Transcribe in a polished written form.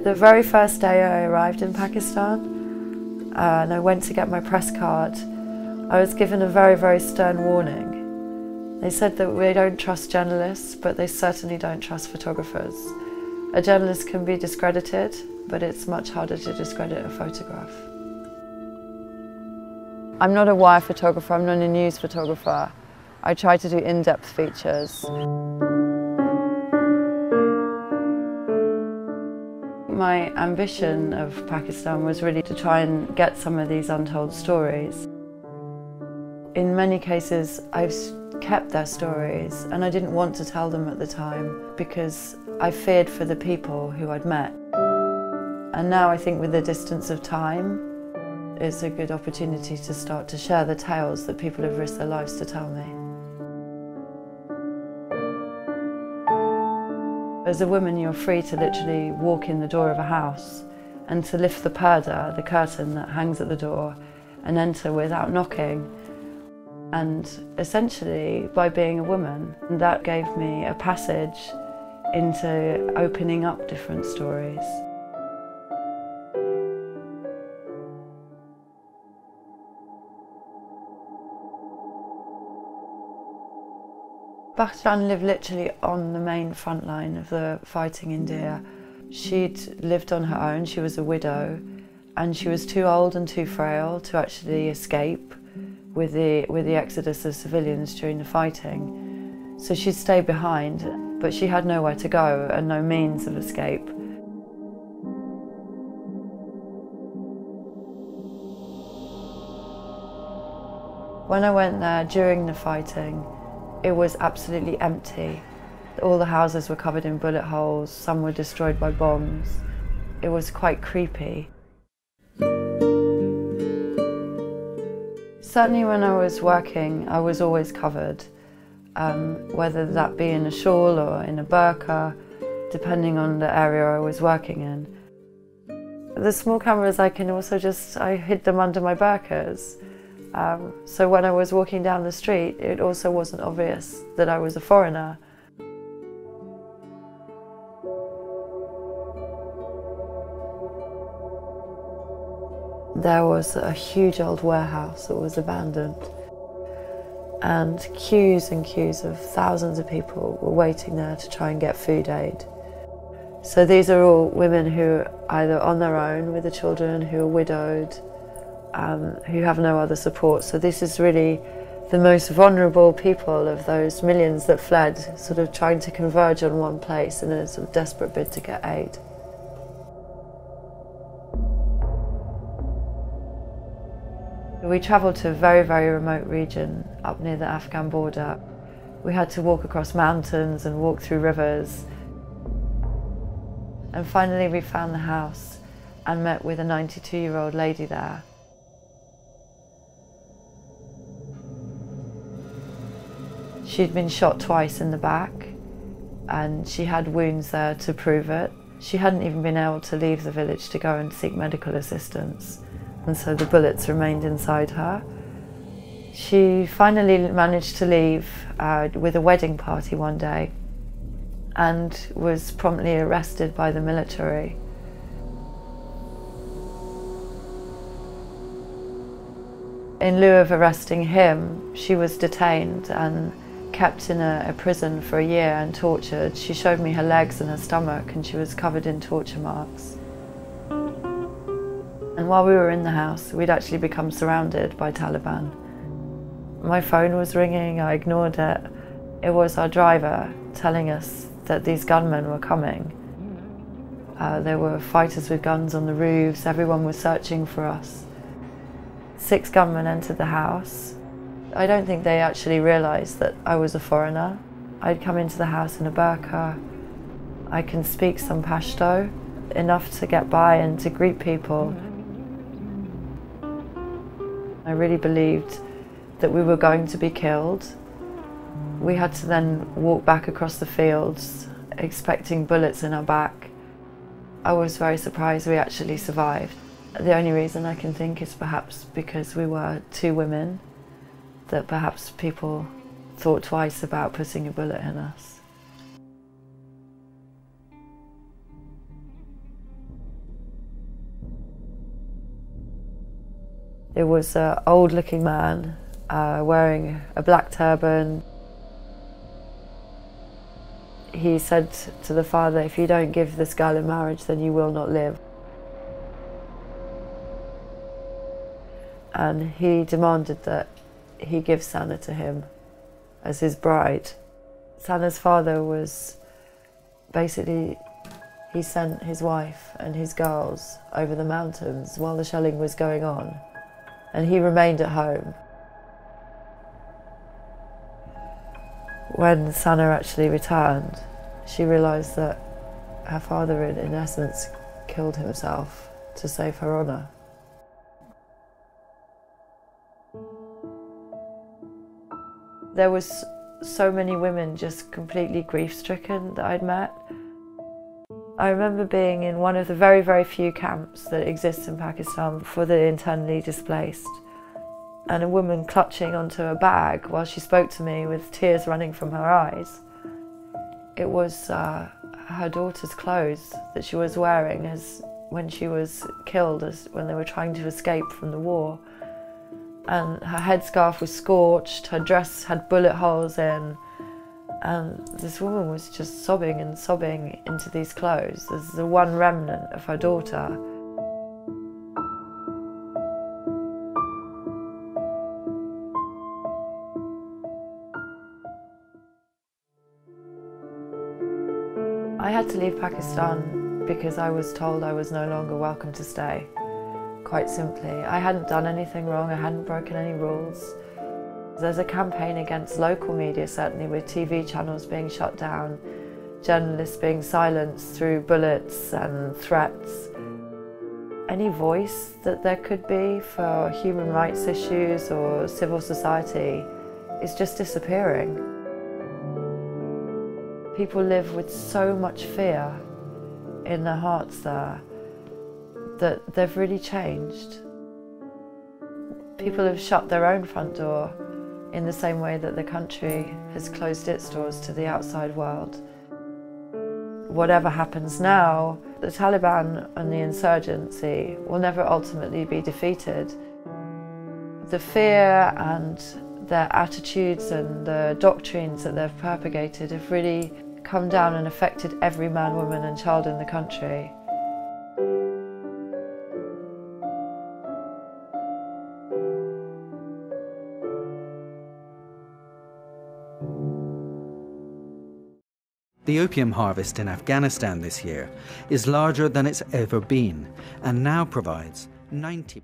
The very first day I arrived in Pakistan and I went to get my press card, I was given a very, very stern warning. They said that we don't trust journalists, but they certainly don't trust photographers. A journalist can be discredited, but it's much harder to discredit a photograph. I'm not a wire photographer, I'm not a news photographer. I try to do in-depth features. My ambition of Pakistan was really to try and get some of these untold stories. In many cases, I've kept their stories and I didn't want to tell them at the time because I feared for the people who I'd met. And now I think with the distance of time, it's a good opportunity to start to share the tales that people have risked their lives to tell me. As a woman, you're free to literally walk in the door of a house and to lift the purdah, the curtain that hangs at the door, and enter without knocking. And essentially, by being a woman, that gave me a passage into opening up different stories. Bakht Jan lived literally on the main front line of the fighting in India. She'd lived on her own, she was a widow, and she was too old and too frail to actually escape with the exodus of civilians during the fighting. So she'd stay behind, but she had nowhere to go and no means of escape. When I went there during the fighting, it was absolutely empty. All the houses were covered in bullet holes, some were destroyed by bombs. It was quite creepy. Certainly when I was working, I was always covered, whether that be in a shawl or in a burqa, depending on the area I was working in. The small cameras, I hid them under my burqas. So when I was walking down the street, it also wasn't obvious that I was a foreigner. There was a huge old warehouse that was abandoned, and queues and queues of thousands of people were waiting there to try and get food aid. So these are all women who are either on their own with the children, who are widowed, who have no other support. So this is really the most vulnerable people of those millions that fled, sort of trying to converge on one place in a sort of desperate bid to get aid. We travelled to a very, very remote region up near the Afghan border. We had to walk across mountains and walk through rivers. And finally we found the house and met with a 92-year-old lady there. She'd been shot twice in the back and she had wounds there to prove it. She hadn't even been able to leave the village to go and seek medical assistance, and so the bullets remained inside her. She finally managed to leave with a wedding party one day and was promptly arrested by the military. In lieu of arresting him, she was detained and kept in a prison for a year and tortured. She showed me her legs and her stomach and she was covered in torture marks. And while we were in the house, we'd actually become surrounded by Taliban. My phone was ringing, I ignored it. It was our driver telling us that these gunmen were coming. There were fighters with guns on the roofs, everyone was searching for us. 6 gunmen entered the house. I don't think they actually realised that I was a foreigner. I'd come into the house in a burqa. I can speak some Pashto, enough to get by and to greet people. I really believed that we were going to be killed. We had to then walk back across the fields, expecting bullets in our back. I was very surprised we actually survived. The only reason I can think is perhaps because we were 2 women, that perhaps people thought twice about putting a bullet in us. There was an old-looking man wearing a black turban. He said to the father, "If you don't give this girl in marriage, then you will not live." And he demanded that he give Sana to him as his bride. Sana's father was basically, he sent his wife and his girls over the mountains while the shelling was going on, and he remained at home. When Sana actually returned, she realised that her father in essence killed himself to save her honour. There was so many women just completely grief-stricken that I'd met. I remember being in one of the very, very few camps that exist in Pakistan for the internally displaced, and a woman clutching onto a bag while she spoke to me with tears running from her eyes. It was her daughter's clothes that she was wearing as when she was killed, when they were trying to escape from the war. And her headscarf was scorched, her dress had bullet holes in, and this woman was just sobbing and sobbing into these clothes as the one remnant of her daughter. I had to leave Pakistan because I was told I was no longer welcome to stay. Quite simply, I hadn't done anything wrong, I hadn't broken any rules. There's a campaign against local media, certainly, with TV channels being shut down, journalists being silenced through bullets and threats. Any voice that there could be for human rights issues or civil society is just disappearing. People live with so much fear in their hearts there that they've really changed. People have shut their own front door in the same way that the country has closed its doors to the outside world. Whatever happens now, the Taliban and the insurgency will never ultimately be defeated. The fear and their attitudes and the doctrines that they've propagated have really come down and affected every man, woman and child in the country. The opium harvest in Afghanistan this year is larger than it's ever been and now provides 90%.